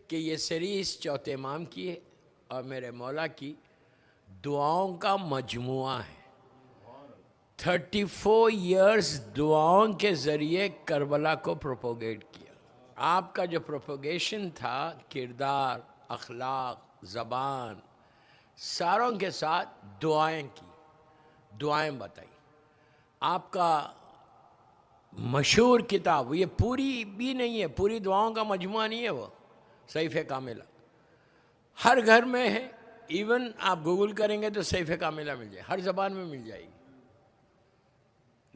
کہ یہ سیریز چوتھے امام کی ہے اور میرے مولا کی دعاؤں کا مجموعہ ہے۔ 34 ایئرز دعاؤں کے ذریعے کربلا کو پروپوگیٹ کیا۔ آپ کا جو پروپوگیشن تھا، کردار، اخلاق، زبان، ساروں کے ساتھ دعائیں کی، دعائیں بتائی۔ آپ کا مشہور کتاب، یہ پوری بھی نہیں ہے، پوری دعاؤں کا مجموعہ نہیں ہے، وہ صحیفہ کاملہ ہر گھر میں ہے، ایون آپ گوگل کریں گے تو صحیفہ کاملہ مل جائے، ہر زبان میں مل جائے گی،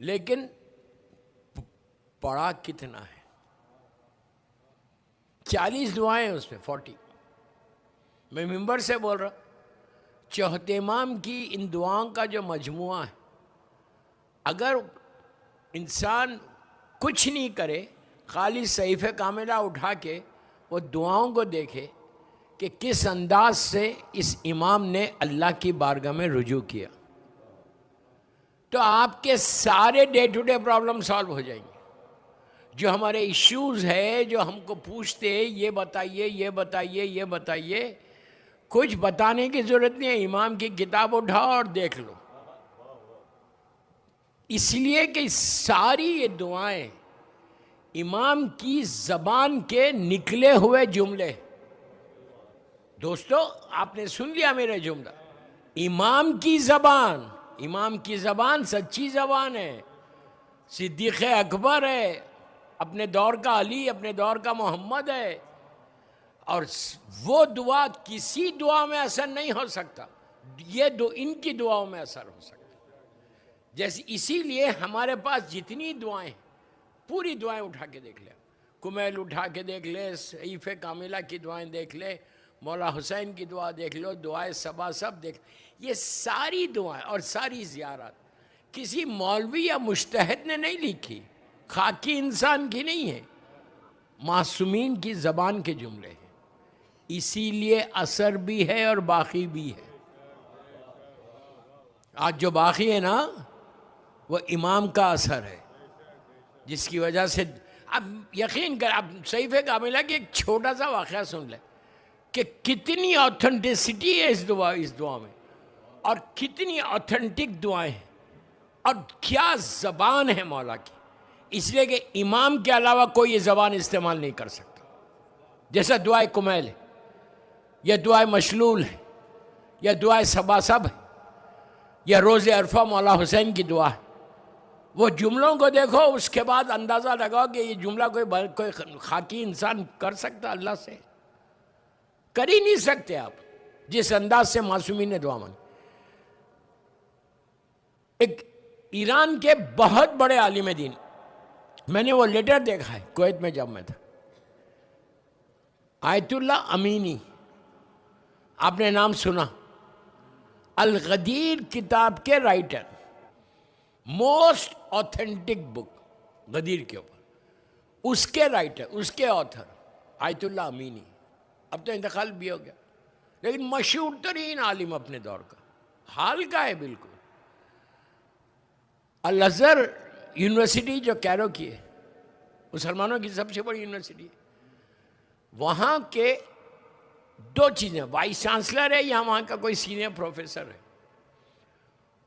لیکن پڑھا کتنا ہے؟ 40 دعائیں اس میں، 40۔ میں ممبر سے بول رہا ہوں، چوتھے امام کی ان دعاؤں کا جو مجموعہ ہے، اگر انسان کچھ نہیں کرے، خالی صحیفہ کاملہ اٹھا کے وہ دعاؤں کو دیکھے کہ کس انداز سے اس امام نے اللہ کی بارگاہ میں رجوع کیا، تو آپ کے سارے day to day problem solve ہو جائیں گے۔ جو ہمارے ایشوز ہے، جو ہم کو پوچھتے ہیں یہ بتائیے، یہ بتائیے، یہ بتائیے، کچھ بتانے کی ضرورت نہیں ہے، امام کی کتاب اٹھاؤ اور دیکھ لو۔ اس لیے کہ ساری یہ دعائیں امام کی زبان کے نکلے ہوئے جملے۔ دوستو آپ نے سن لیا میرے جملہ، امام کی زبان، امام کی زبان سچی زبان ہے، صدیق اکبر ہے، اپنے دور کا علی، اپنے دور کا محمد ہے، اور وہ دعا کسی دعا میں اثر نہیں ہو سکتا، یہ ان کی دعاؤں میں اثر ہو سکتا۔ جیسے اسی لیے ہمارے پاس جتنی دعائیں ہیں، پوری دعائیں اٹھا کے دیکھ لیں، کمیل اٹھا کے دیکھ لیں، صحیفہ کاملہ کی دعائیں دیکھ لیں، مولا حسین کی دعا دیکھ لو، دعائے صبا سب دیکھ، یہ ساری دعائیں اور ساری زیارات کسی مولوی یا مجتہد نے نہیں لکھی، خاکی انسان کی نہیں ہے، معصومین کی زبان کے جملے ہیں، اسی لیے اثر بھی ہے اور باقی بھی ہے۔ آج جو باقی ہے نا، وہ امام کا اثر ہے، جس کی وجہ سے اب یقین کر، اب صحیفہ کاملہ کی ایک چھوٹا سا واقعہ سن لیں کہ کتنی آتھنٹسٹی ہے اس دعا میں، اور کتنی آتھنٹک دعائیں ہیں، اور کیا زبان ہے مولا کی، اس لیے کہ امام کے علاوہ کوئی یہ زبان استعمال نہیں کر سکتا۔ جیسا دعائے کمیل ہے، یا دعائے مشلول ہے، یا دعائے صبا سب ہے، یا روز عرفہ مولا حسین کی دعا ہے، وہ جملوں کو دیکھو، اس کے بعد اندازہ لگاؤ کہ یہ جملہ کوئی خاکی انسان کر سکتا اللہ سے؟ کر ہی نہیں سکتے آپ، جس انداز سے معصومین نے دعا مانگی۔ ایک ایران کے بہت بڑے عالم دین، میں نے وہ لیٹر دیکھا ہے کویت میں جب میں تھا، آیت اللہ امینی، آپ نے نام سنا، الغدیر کتاب کے رائٹر، موسٹ آتھینٹک بک غدیر کے اوپر، اس کے رائٹر، اس کے آتھر آیت اللہ امینی، اب تو انتقال بھی ہو گیا، لیکن مشہور ترین عالم اپنے دور کا، حال کا ہے بالکل۔ الازہر یونیورسٹی جو کیرو کی ہے، مسلمانوں کی سب سے بڑی یونیورسٹی ہے، وہاں کے دو چیزیں، وائس چانسلر ہے یا وہاں کا کوئی سینئر پروفیسر ہے،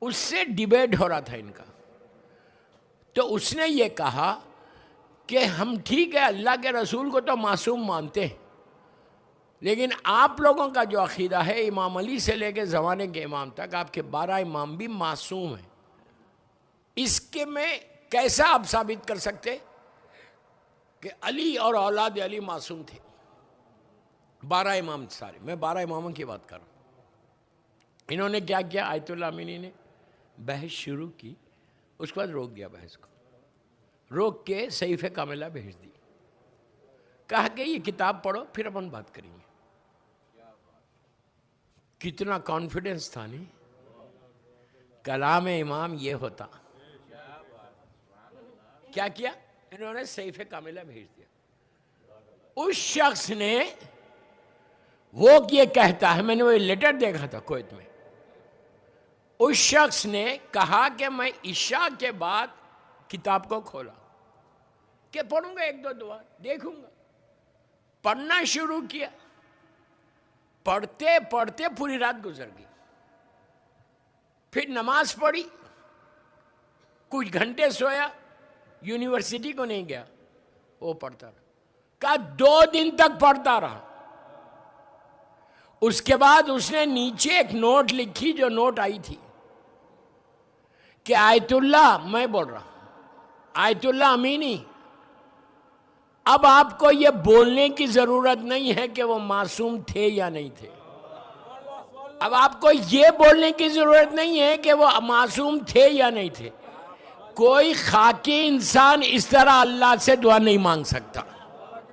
اس سے ڈیبیٹ ہو رہا تھا ان کا، تو اس نے یہ کہا کہ ہم ٹھیک ہے اللہ کے رسول کو تو معصوم مانتے ہیں، لیکن آپ لوگوں کا جو عقیدہ ہے امام علی سے لے کے زمانے کے امام تک، آپ کے 12 امام بھی معصوم ہیں، اس کے میں کیسا آپ ثابت کر سکتے کہ علی اور اولاد علی معصوم تھے؟ 12 امام سارے، میں 12 اماموں کی بات کر رہا ہوں۔ انہوں نے کیا کیا؟ آیت اللہ امینی نے بحث شروع کی، اس کے بعد روک دیا بحث کو، روک کے صحیفہ کاملہ بھیج دی، کہا کہ یہ کتاب پڑھو پھر اپن بات کریں گے۔ کتنا کانفیڈنس تھا نہیں؟ کلام امام یہ ہوتا۔ کیا کیا انہوں نے؟ صحیفہ کاملہ بھیج دیا۔ اس شخص نے، وہ یہ کہتا ہے، میں نے وہ لیٹر دیکھا تھا کویت میں، اس شخص نے کہا کہ میں عشاء کے بعد کتاب کو کھولا کہ پڑھوں گا 1-2 دعا، دیکھوں گا، پڑھنا شروع کیا، پڑھتے پڑھتے پوری رات گزر گئی. پھر نماز پڑھی، کچھ گھنٹے سویا، یونیورسٹی کو نہیں گیا، وہ پڑھتا رہا. کہا 2 دن تک پڑھتا رہا. اس کے بعد اس نے نیچے ایک نوٹ لکھی، جو نوٹ آئی تھی کہ آیت اللہ، میں بول رہا آیت اللہ امینی، اب آپ کو یہ بولنے کی ضرورت نہیں ہے کہ وہ معصوم تھے یا نہیں تھے. اب آپ کو یہ بولنے کی ضرورت نہیں ہے کہ وہ معصوم تھے یا نہیں تھے. کوئی خاکی انسان اس طرح اللہ سے دعا نہیں مانگ سکتا.